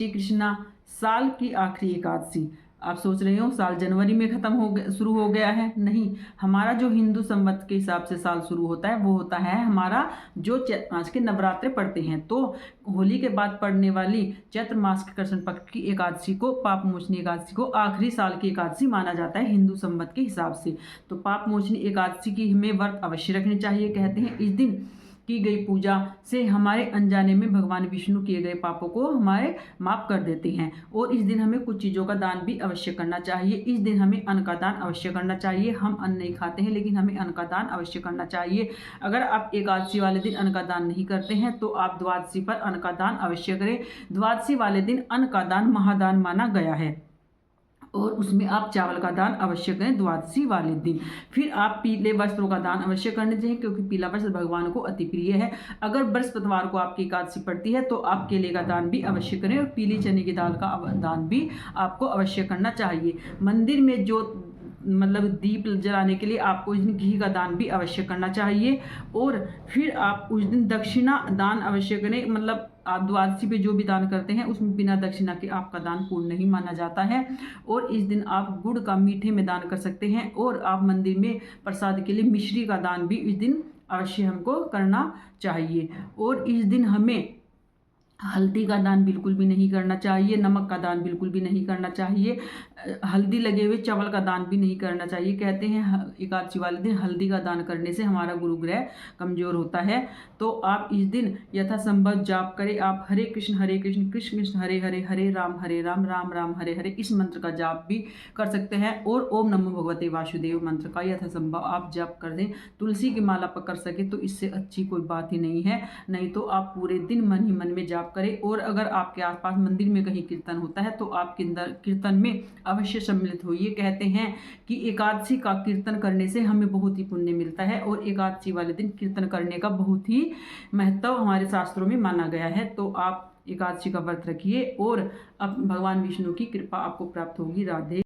श्री कृष्णा साल की आखिरी एकादशी। आप सोच रहे हो साल जनवरी में ख़त्म हो गया, शुरू हो गया है। नहीं, हमारा जो हिंदू संवत के हिसाब से साल शुरू होता है वो होता है हमारा जो चैत्र मास के नवरात्रे पड़ते हैं। तो होली के बाद पड़ने वाली चैत्र मास के कृष्ण पक्ष की एकादशी को, पाप मोचनी एकादशी को आखिरी साल की एकादशी माना जाता है हिंदू संवत के हिसाब से। तो पाप मोचनी एकादशी की हमें व्रत अवश्य रखने चाहिए। कहते हैं इस दिन की गई पूजा से हमारे अनजाने में भगवान विष्णु किए गए पापों को हमारे माफ कर देते हैं। और इस दिन हमें कुछ चीज़ों का दान भी अवश्य करना चाहिए। इस दिन हमें अन्न का दान अवश्य करना चाहिए। हम अन्न नहीं खाते हैं लेकिन हमें अन्न का दान अवश्य करना चाहिए। अगर आप एकादशी वाले दिन अन्न का दान नहीं करते हैं तो आप द्वादशी पर अन्न का दान अवश्य करें। द्वादशी वाले दिन अन्न का दान महादान माना गया है और उसमें आप चावल का दान अवश्य करें द्वादशी वाले दिन। फिर आप पीले वस्त्रों का दान अवश्य करने चाहिए क्योंकि पीला वस्त्र भगवान को अति प्रिय है। अगर बृहस्पतिवार को आपकी एकादशी पड़ती है तो आप केले का दान भी अवश्य करें और पीली चने की दाल का दान भी आपको अवश्य करना चाहिए। मंदिर में जो दीप जलाने के लिए आपको इस दिन घी का दान भी अवश्य करना चाहिए। और फिर आप उस दिन दक्षिणा दान अवश्य करें। आप द्वादशी पे जो भी दान करते हैं उसमें बिना दक्षिणा के आपका दान पूर्ण नहीं माना जाता है। और इस दिन आप गुड़ का मीठे में दान कर सकते हैं और आप मंदिर में प्रसाद के लिए मिश्री का दान भी इस दिन अवश्य हमको करना चाहिए। और इस दिन हमें हल्दी का दान बिल्कुल भी नहीं करना चाहिए, नमक का दान बिल्कुल भी नहीं करना चाहिए, हल्दी लगे हुए चावल का दान भी नहीं करना चाहिए। कहते हैं एकादशी वाले दिन हल्दी का दान करने से हमारा गुरु ग्रह कमजोर होता है। तो आप इस दिन यथासंभव जाप करें। आप हरे कृष्ण कृष्ण कृष्ण हरे हरे, हरे राम राम राम हरे हरे इस मंत्र का जाप भी कर सकते हैं। और ओम नमो भगवते वासुदेव मंत्र का यथासंभव आप जाप कर दें। तुलसी की माला पकड़ सके तो इससे अच्छी कोई बात ही नहीं है। नहीं तो आप पूरे दिन मन ही मन में जाप करें। और अगर आपके आसपास मंदिर में कहीं कीर्तन होता है तो आप कीर्तन में अवश्य सम्मिलित होइए। कहते हैं कि एकादशी का कीर्तन करने से हमें बहुत ही पुण्य मिलता है और एकादशी वाले दिन कीर्तन करने का बहुत ही महत्व हमारे शास्त्रों में माना गया है। तो आप एकादशी का व्रत रखिए और अब भगवान विष्णु की कृपा आपको प्राप्त होगी। राधे।